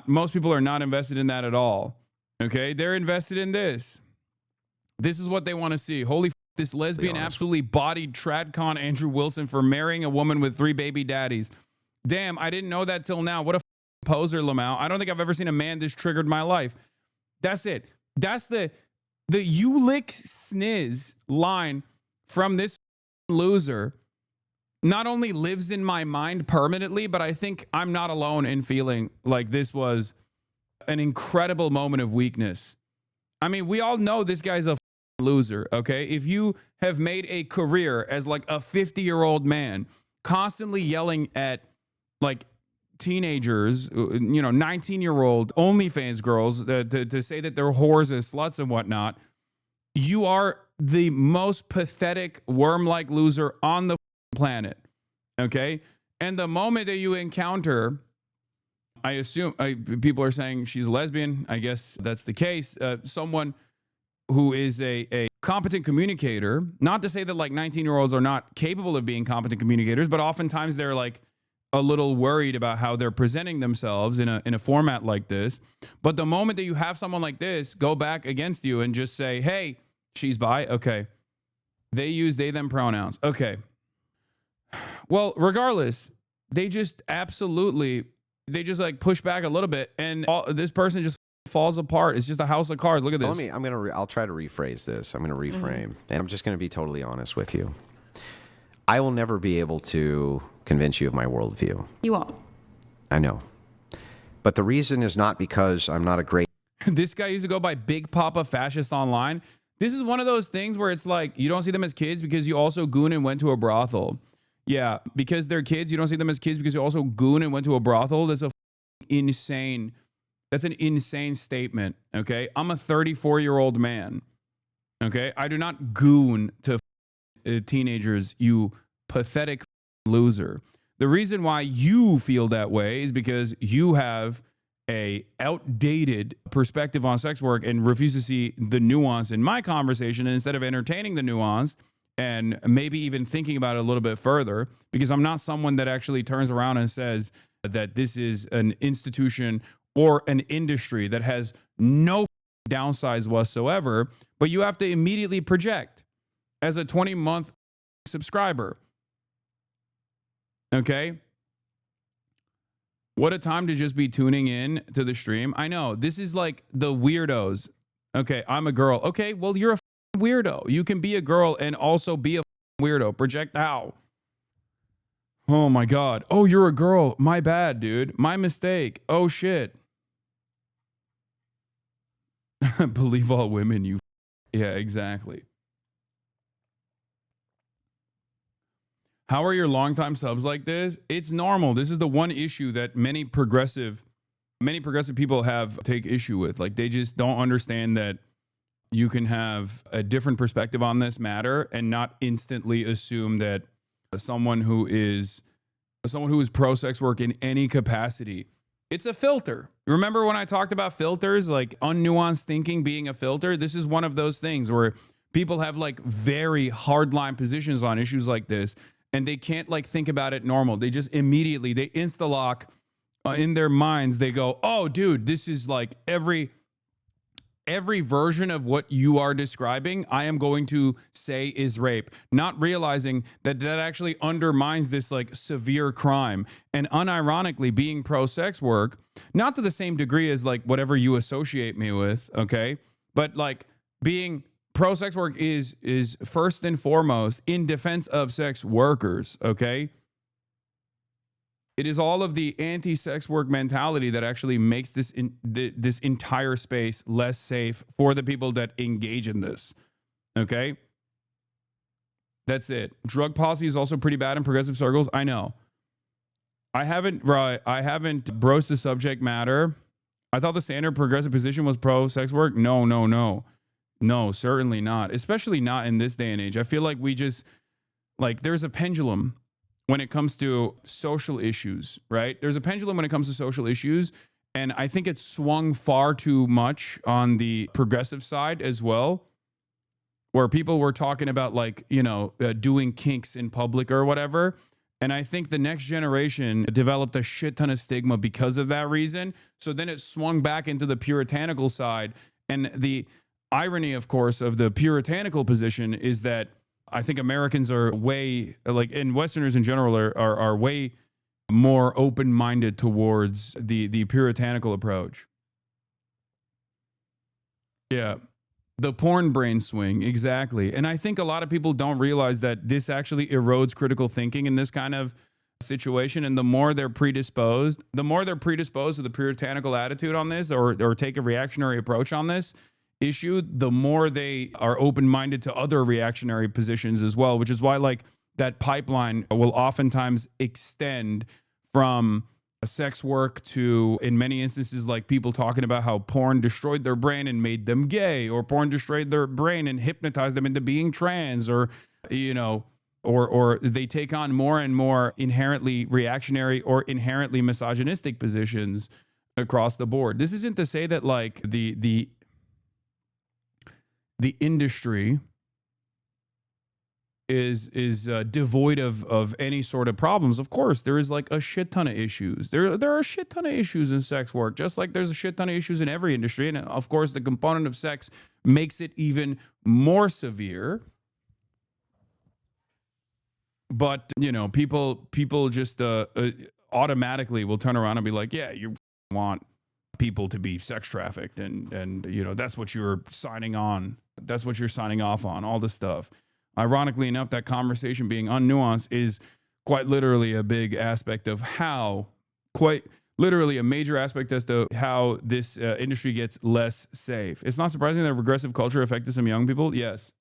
Most people are not invested in that at all. Okay, they're invested in this. This is what they want to see. Holy this lesbian absolutely bodied tradcon Andrew Wilson for marrying a woman with 3 baby daddies. Damn, I didn't know that till now. What a poser, Lamau. I don't think I've ever seen a man this triggered my life. That's it. That's the you lick sniz line from this loser. Not only lives in my mind permanently, but I think I'm not alone in feeling like this was an incredible moment of weakness. I mean, we all know this guy's a loser, okay? If you have made a career as like a 50-year-old man, constantly yelling at like teenagers, 19-year-old OnlyFans girls to say that they're whores and sluts and whatnot, you are the most pathetic worm-like loser on the planet, okay? And the moment that you encounter, I assume people are saying she's a lesbian. I guess that's the case. Someone who is a competent communicator, not to say that like 19-year-olds are not capable of being competent communicators, but oftentimes they're like a little worried about how they're presenting themselves in a format like this. But the moment that you have someone like this go back against you and just say, hey, she's bi, okay. They use they, them pronouns. Okay. Well, regardless, they just like push back a little bit and this person just falls apart. It's just a house of cards. Look at this. I'll try to rephrase this. I'm going to reframe. And I'm just going to be totally honest with you. I will never be able to convince you of my worldview. You won't. I know. But the reason is not because I'm not a great... This guy used to go by Big Papa Fascist Online. This is one of those things where it's like, you don't see them as kids because you also goon and went to a brothel. Yeah, because they're kids, you don't see them as kids because you also goon and went to a brothel. That's an insane statement, okay? I'm a 34-year-old man, okay? I do not goon to teenagers, you pathetic loser. The reason why you feel that way is because you have a outdated perspective on sex work and refuse to see the nuance in my conversation. And instead of entertaining the nuance and maybe even thinking about it a little bit further, because I'm not someone that actually turns around and says that this is an institution or an industry that has no downsides whatsoever, but you have to immediately project as a 20-month subscriber. Okay? What a time to just be tuning in to the stream. I know, this is like the weirdos. Okay, I'm a girl. Okay, well, you're a weirdo. You can be a girl and also be a weirdo. Project how? Oh my God. Oh, you're a girl. My bad, dude. My mistake. Oh, shit. Believe all women, you. Yeah, exactly. How are your longtime subs like this? It's normal. This is the one issue that many progressive people have take issue with. Like, they just don't understand that you can have a different perspective on this matter and not instantly assume that someone who is pro sex work in any capacity, it's a filter. Remember when I talked about filters, like unnuanced thinking being a filter? This is one of those things where people have like very hardline positions on issues like this, and they can't like think about it normal. They just immediately, they insta-lock in their minds. They go, oh, dude, this is like every version of what you are describing, I am going to say is rape, not realizing that that actually undermines this like severe crime. And unironically, being pro-sex work, not to the same degree as like whatever you associate me with, okay? But like being pro-sex work is first and foremost in defense of sex workers, okay? It is all of the anti-sex work mentality that actually makes this entire space less safe for the people that engage in this. Okay? That's it. Drug policy is also pretty bad in progressive circles. I know. I haven't broached the subject matter. I thought the standard progressive position was pro-sex work. No. No, certainly not. Especially not in this day and age. I feel like we just, like, there's a pendulum when it comes to social issues, right? There's a pendulum when it comes to social issues, and I think it's swung far too much on the progressive side as well, where people were talking about like, you know, doing kinks in public or whatever. And I think the next generation developed a shit ton of stigma because of that reason. So then it swung back into the puritanical side. And the irony, of course, of the puritanical position is that I think Americans are way, like, and Westerners in general are way more open-minded towards the puritanical approach. Yeah. The porn brain swing, exactly. And I think a lot of people don't realize that this actually erodes critical thinking in this kind of situation. And the more they're predisposed to the puritanical attitude on this or take a reactionary approach on this issue, the more they are open-minded to other reactionary positions as well, which is why like that pipeline will oftentimes extend from sex work to, in many instances, like people talking about how porn destroyed their brain and made them gay, or porn destroyed their brain and hypnotized them into being trans, or, you know, or they take on more and more inherently reactionary or inherently misogynistic positions across the board. This isn't to say that like the industry is devoid of any sort of problems. Of course, there is like a shit ton of issues. There are a shit ton of issues in sex work, just like there's a shit ton of issues in every industry. And of course, the component of sex makes it even more severe. But, you know, people just automatically will turn around and be like, yeah, you want people to be sex trafficked. And you know, that's what you're signing on. That's what you're signing off on, all this stuff. Ironically enough, that conversation being unnuanced is quite literally a big aspect of how, quite literally a major aspect as to how this industry gets less safe. It's not surprising that regressive culture affected some young people. Yes.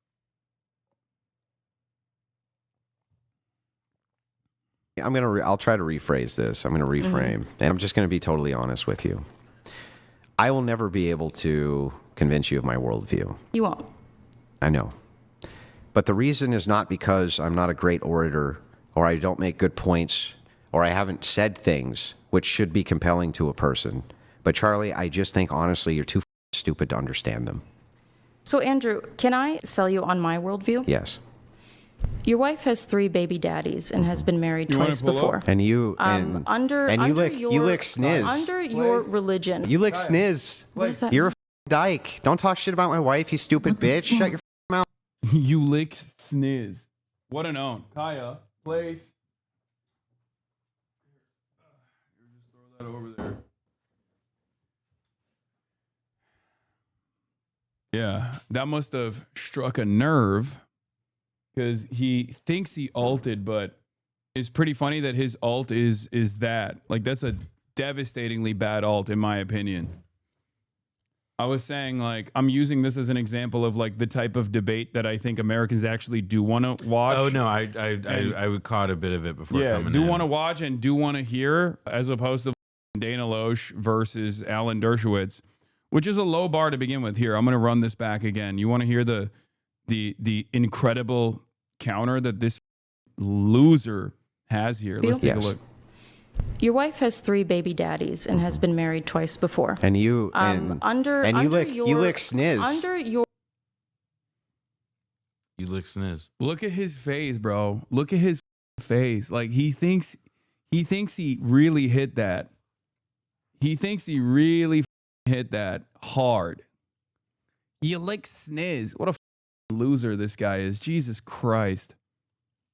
I'll try to rephrase this. I'm going to reframe, and I'm just going to be totally honest with you. I will never be able to convince you of my worldview. You won't. I know. But the reason is not because I'm not a great orator, or I don't make good points, or I haven't said things which should be compelling to a person. But Charlie, I just think honestly you're too stupid to understand them. So Andrew, can I sell you on my worldview? Yes. Your wife has 3 baby daddies and has been married twice before. And you you lick sniz. Under your religion. You lick sniz. What is that? You're a dyke. Don't talk shit about my wife, you stupid bitch. Shut your mouth. You lick sniz. What an own. Kaya, place. Just throw that over there. Yeah, that must have struck a nerve because he thinks he alted, but it's pretty funny that his alt is that. Like, that's a devastatingly bad alt, in my opinion. I was saying, like, I'm using this as an example of like the type of debate that I think Americans actually do want to watch. Oh no, I caught a bit of it before coming in. Do want to watch and do want to hear, as opposed to Dana Loesch versus Alan Dershowitz, which is a low bar to begin with. Here, I'm going to run this back again. You want to hear the incredible counter that this loser has here? Let's take a look. Your wife has 3 baby daddies and has been married twice before. And you you lick sniz. Under your You lick sniz. Look at his face, bro. Look at his face. Like he thinks he really hit that. He thinks he really hit that hard. You lick sniz. What a loser this guy is. Jesus Christ.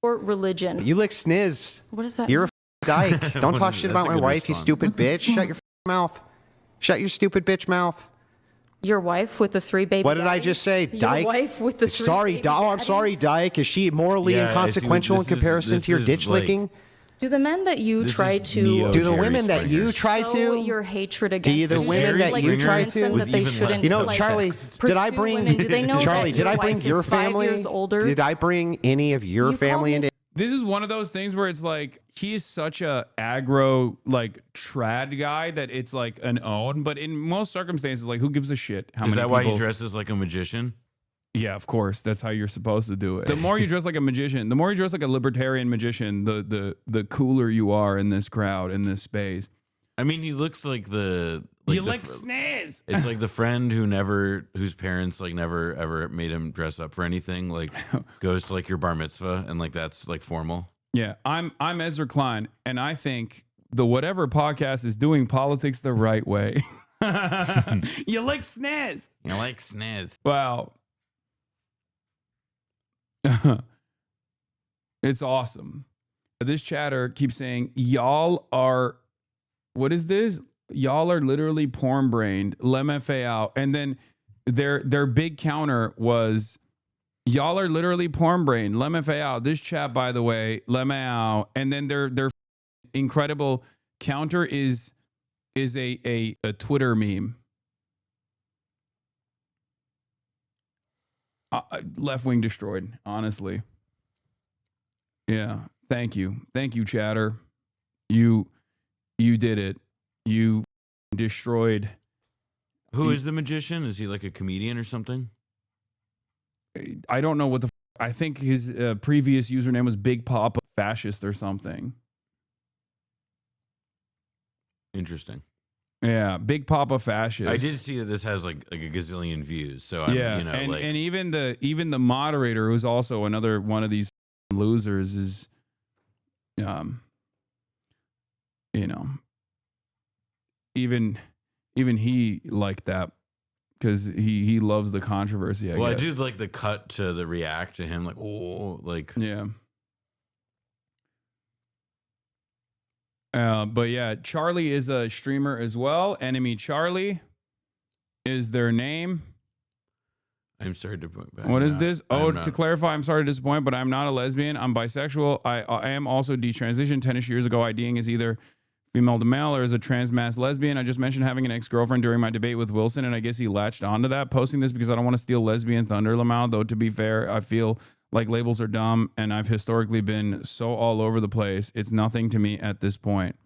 Or religion. You lick sniz. What is that? You're a dyke. Don't talk shit about my wife, you stupid bitch. Shut your mouth. Shut your stupid bitch mouth. Your wife with the 3 baby What did daddies? I just say? Dyke? Your wife with the 3 baby I'm sorry, daddies? dyke. Is she morally inconsequential in comparison to your ditch licking? Do the men that you try to... Do the women that you try show to... your hatred against... Do you the women that you try to... that they shouldn't, You know, like, Charlie, did I bring... women? Do they know Charlie, that did I your bring wife your is 5 family? years older? Did I bring any of your family into... This is one of those things where it's like he is such a aggro like trad guy that it's like an own, but in most circumstances, like who gives a shit? Is that why he dresses like a magician? Yeah, of course. That's how you're supposed to do it. The more you dress like a magician, the more you dress like a libertarian magician, the cooler you are in this crowd, in this space. I mean, he looks like you like snares. It's like the friend whose parents like never ever made him dress up for anything. Like goes to like your bar mitzvah and like that's like formal. Yeah, I'm Ezra Klein, and I think the Whatever podcast is doing politics the right way. You like snares. You like snares. Wow. It's awesome. This chatter keeps saying, y'all are, what is this? Y'all are literally porn brained. Lemme out. And then their big counter was, y'all are literally porn brained. Lemme out. This chat, by the way, lemme out. And then their incredible counter is a Twitter meme. Left wing destroyed, honestly. Yeah. Thank you, chatter. You did it. You destroyed. Who is the magician? Is he like a comedian or something? I don't know what I think his previous username was Big Papa Fascist or something. Interesting. Yeah, Big Papa Fascist. I did see that this has like a gazillion views. So I'm, yeah, and even the moderator, who's also another one of these losers, is, even he liked that because he loves the controversy. I do like the cut to the react to him, like, oh, like, yeah. But yeah, Charlie is a streamer as well. Enemy Charlie is their name. I'm sorry to point back. What is this? To clarify, I'm sorry to disappoint, but I'm not a lesbian. I'm bisexual. I am also detransitioned 10-ish years ago. IDing is either female to male or as a trans mass lesbian. I just mentioned having an ex-girlfriend during my debate with Wilson, and I guess he latched onto that. Posting this because I don't want to steal lesbian thunder, Lamau, though to be fair, I feel like labels are dumb, and I've historically been so all over the place. It's nothing to me at this point.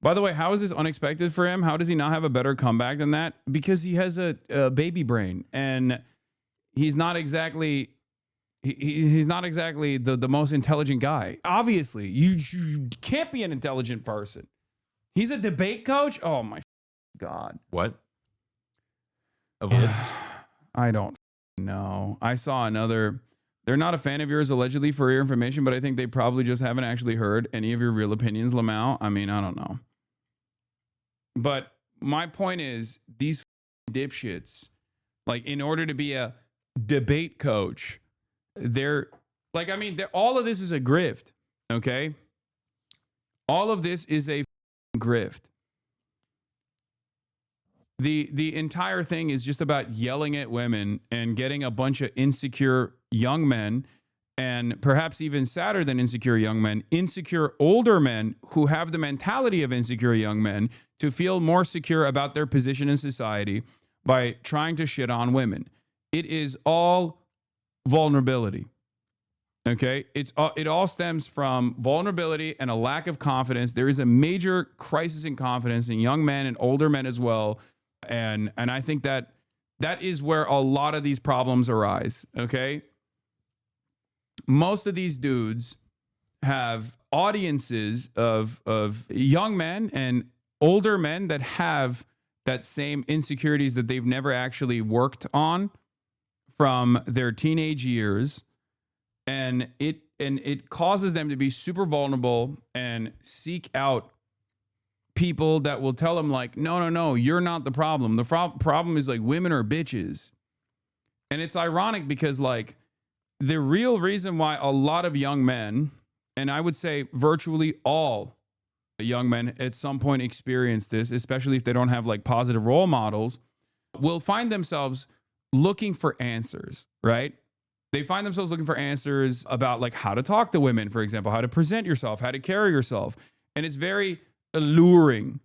By the way, how is this unexpected for him? How does he not have a better comeback than that? Because he has a baby brain, and he's not exactly he's not exactly the most intelligent guy. Obviously, you can't be an intelligent person. He's a debate coach. Oh my God! What? Of what? I don't know. I saw another. They're not a fan of yours allegedly for your information, but I think they probably just haven't actually heard any of your real opinions, Lamau. I mean, I don't know. But my point is, these dipshits, like, in order to be a debate coach, they're like, I mean, all of this is a grift, okay? All of this is a grift. The entire thing is just about yelling at women and getting a bunch of insecure young men, and perhaps even sadder than insecure young men, insecure older men who have the mentality of insecure young men to feel more secure about their position in society by trying to shit on women. It is all vulnerability. Okay? It all stems from vulnerability and a lack of confidence. There is a major crisis in confidence in young men and older men as well. And I think that is where a lot of these problems arise. Okay? Most of these dudes have audiences of young men and older men that have that same insecurities that they've never actually worked on from their teenage years, and it causes them to be super vulnerable and seek out people that will tell them, like, no, you're not the problem. The problem is, like, women are bitches. And it's ironic because, like, the real reason why a lot of young men, and I would say virtually all young men at some point experience this, especially if they don't have like positive role models, will find themselves looking for answers, right? They find themselves looking for answers about like how to talk to women, for example, how to present yourself, how to carry yourself. And it's very alluring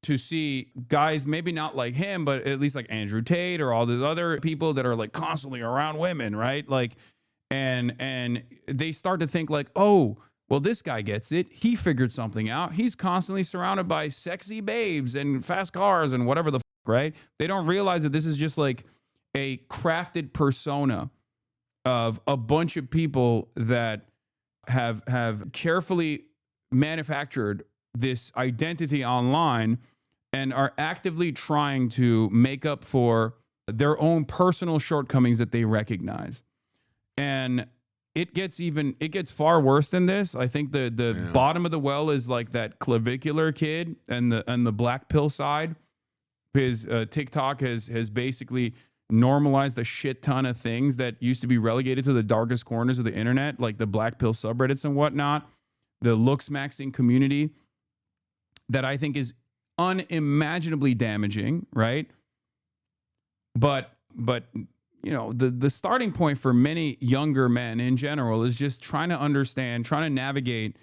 to see guys, maybe not like him, but at least like Andrew Tate or all these other people that are like constantly around women, right? Like, and they start to think like, oh, well, this guy gets it. He figured something out. He's constantly surrounded by sexy babes and fast cars and whatever the fuck, right? They don't realize that this is just like a crafted persona of a bunch of people that have carefully manufactured this identity online and are actively trying to make up for their own personal shortcomings that they recognize. And it gets far worse than this. I think the bottom of the well is like that clavicular kid and the black pill side. His TikTok has basically normalized a shit ton of things that used to be relegated to the darkest corners of the internet, like the black pill subreddits and whatnot, the looks maxing community that I think is unimaginably damaging, right? But you know, the starting point for many younger men in general is just trying to understand, trying to navigate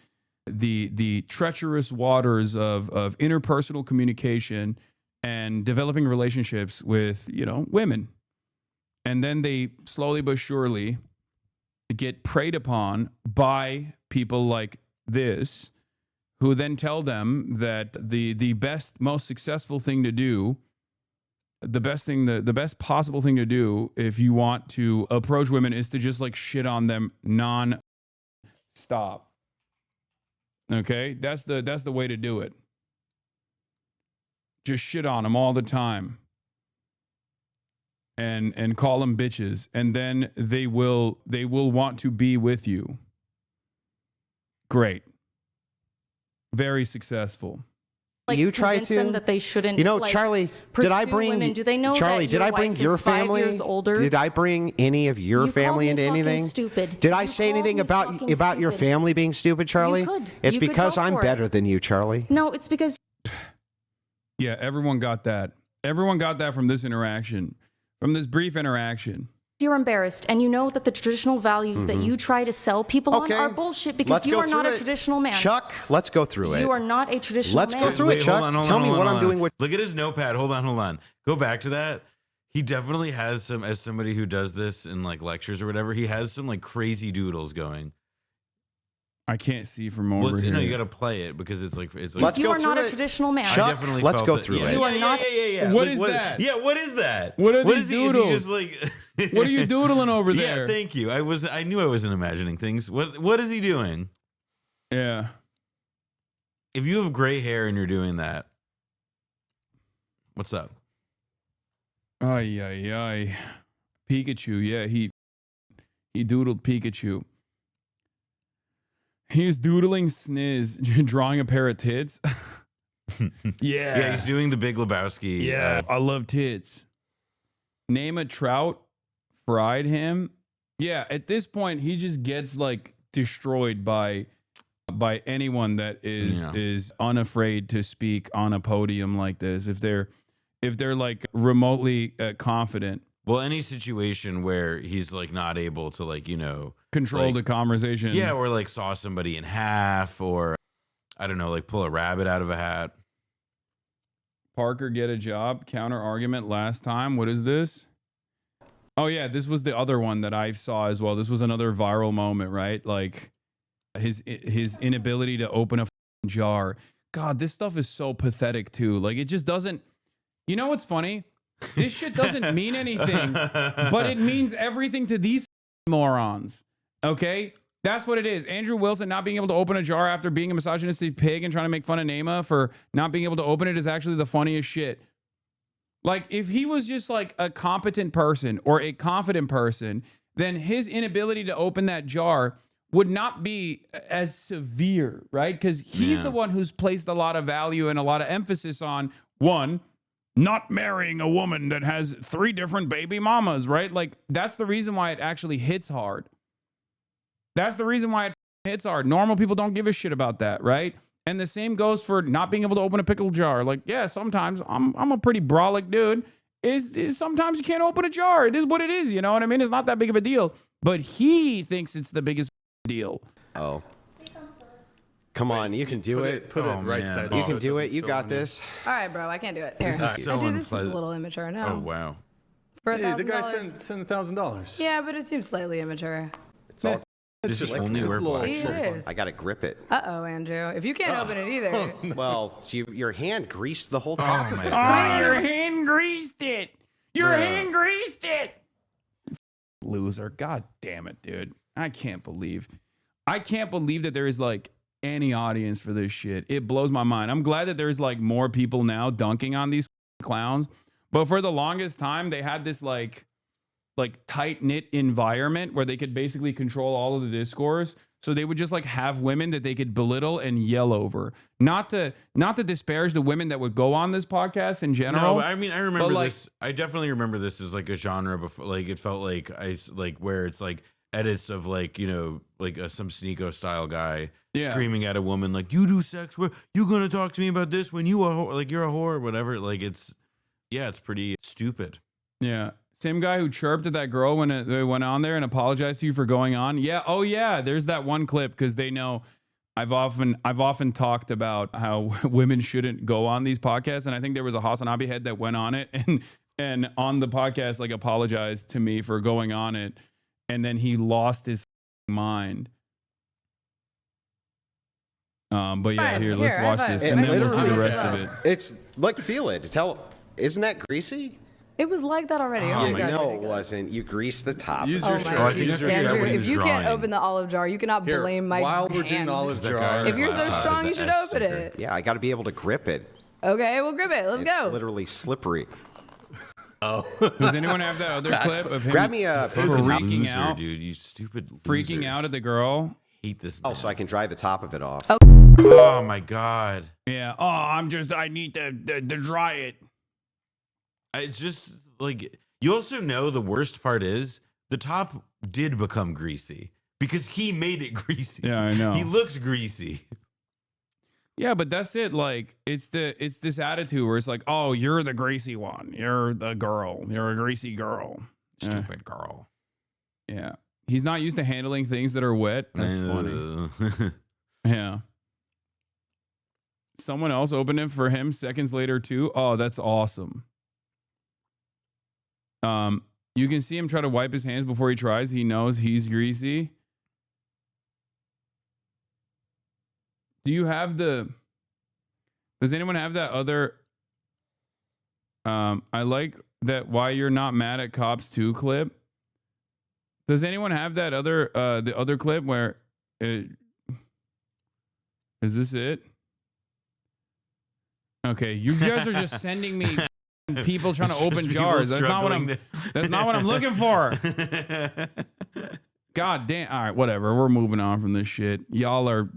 the treacherous waters of interpersonal communication and developing relationships with, you know, women. And then they slowly but surely get preyed upon by people like this, who then tell them that the best, most successful thing to do, the best possible thing to do if you want to approach women is to just like shit on them non-stop. Okay? That's the way to do it. Just shit on them all the time. And call them bitches, and then they will want to be with you. Great. Very successful. Like, you try convince to them that they shouldn't. You know, like, Charlie, pursue did I bring women? Do they know Charlie? that Did I your bring wife your is 5 family? years older? Did I bring any of your You family called me into fucking anything? stupid. Did I You say called anything me about fucking your stupid. family being stupid, Charlie? could. It's You could because go I'm for it. better than you, Charlie. No, it's because Yeah, everyone got that. Everyone got that from this interaction, from this brief interaction. you're embarrassed, and you know that the traditional values that you try to sell people Okay. on are bullshit because Let's you go are not through a it. traditional man. Chuck, let's go through it. You are not a traditional Let's man. go through it, Chuck. Tell me what I'm doing with. Look at his notepad. Hold on. Go back to that. He definitely has some, as somebody who does this in like lectures or whatever, he has some like crazy doodles going. I can't see from over here. No, you got to play it because it's like Let's you go are not through a it. traditional man. Chuck, I definitely let's felt go that- through yeah, it. You are not- Yeah. What Like, is that? Yeah, what is that? What are What these is he? Is doodles? he just like? What are you doodling over there? Yeah, thank you. I knew I wasn't imagining things. What is he doing? Yeah. If you have gray hair and you're doing that, what's up? Ay. Pikachu. Yeah, he doodled Pikachu. He was doodling Sniz, drawing a pair of tits. Yeah, he's doing the Big Lebowski. Yeah, I love tits. Name a trout, fried him. Yeah, at this point, he just gets like destroyed by anyone that is unafraid to speak on a podium like this. If they're like remotely confident, Well, any situation where he's like not able to like, control like, the conversation. yeah, or like saw somebody in half, or I don't know, like pull a rabbit out of a hat. Parker, get a job. Counter argument last time. What is this? Oh yeah, this was the other one that I saw as well. This was another viral moment, right? Like his inability to open a jar. God, this stuff is so pathetic too. Like it just doesn't. You know what's funny? This shit doesn't mean anything, but it means everything to these morons. Okay? That's what it is. Andrew Wilson not being able to open a jar after being a misogynistic pig and trying to make fun of Nema for not being able to open it is actually the funniest shit. Like, if he was just like a competent person or a confident person, then his inability to open that jar would not be as severe, right? Because he's the one who's placed a lot of value and a lot of emphasis on, one, not marrying a woman that has 3 different baby mamas, right? Like, that's the reason why it actually hits hard. That's the reason why it hits hard. Normal people don't give a shit about that, right? And the same goes for not being able to open a pickle jar. Like, yeah, sometimes I'm a pretty brolic dude. Is sometimes you can't open a jar. It is what it is. You know what I mean? It's not that big of a deal. But he thinks it's the biggest deal. Oh. Come on, you can do it. Put it right man. side. You up can so it do doesn't it. You spill got on you. this. All right, bro, I can't do it. Here. This is so I do. This is unpleasant. a little immature. No. Oh wow. For Hey, the guy $1,000. sent $1,000. Yeah, but it seems slightly immature. It's all. This is only it's wear a little- black See, shirts. it is. I gotta grip it. Uh-oh, Andrew. If you can't open it either. Well, your hand greased the whole Oh time. my Oh, god. your hand greased it. Your hand greased it. Loser. God damn it, dude. I can't believe. I can't believe that there is like any audience for this shit. It blows my mind. I'm glad that there's like more people now dunking on these clowns. But for the longest time, they had this like tight-knit environment where they could basically control all of the discourse. So they would just like have women that they could belittle and yell over. Not to disparage the women that would go on this podcast in general. No, but I mean, I remember like, this. I definitely remember this as like a genre before. Like it felt like where it's like edits of like, you know, like some Sneeko style guy screaming at a woman like, you do sex, where you gonna talk to me about this when you are like you're a whore or whatever. Like it's pretty stupid. Yeah. Same guy who chirped at that girl when they went on there and apologized to you for going on. Yeah. Oh yeah. There's that one clip because they know I've often talked about how women shouldn't go on these podcasts. And I think there was a HasanAbi head that went on it and on the podcast, like apologized to me for going on it. And then he lost his mind. But yeah, Fine, let's here, watch high this five. and then we'll see the Literally, rest of it. It's look, feel it. Isn't that greasy? It was like that already. Oh, my God. No, it wasn't. You greased the top. Use Oh your my shirt. I think Jesus, that's what Andrew! he If was you can't drawing. open the olive jar, you cannot Here, blame my while we're doing hand. olive That guy jar. on If his you're so laptop strong, is you the should S open sticker. it. Yeah, I got to be able to grip it. Okay, we'll grip it. Let's It's go. literally slippery. Does anyone have that other clip of him Grab me a freaking Loser, out, dude. You stupid. freaking loser. out at the girl? Hate this. Oh, Man. so I can dry the top of it off. Oh my God. Yeah. Oh, I need to dry it. It's just like, you also know the worst part is the top did become greasy because he made it greasy. Yeah, I know. He looks greasy. Yeah, but that's it. Like, it's this attitude where it's like, oh, you're the greasy one. You're the girl. You're a greasy girl. Stupid girl. Yeah. He's not used to handling things that are wet. That's funny. Yeah. Someone else opened it for him seconds later too. Oh, that's awesome. You can see him try to wipe his hands before he tries. He knows he's greasy. Do you have does anyone have that other I like that why you're not mad at cops 2 clip? Does anyone have that other the other clip where is this it? Okay, you guys are just sending me people trying to open Just jars. people That's not what I'm looking for. struggling. God damn. All right, whatever. We're moving on from this shit. Y'all are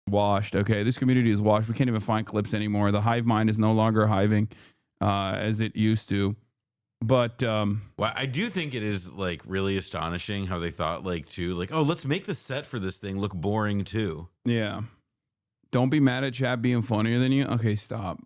washed. Okay, this community is washed. We can't even find clips anymore. The hive mind is no longer hiving as it used to. But Well, I do think it is like really astonishing how they thought like oh, let's make the set for this thing look boring too. yeah, don't be mad at chat being funnier than you. Okay, stop.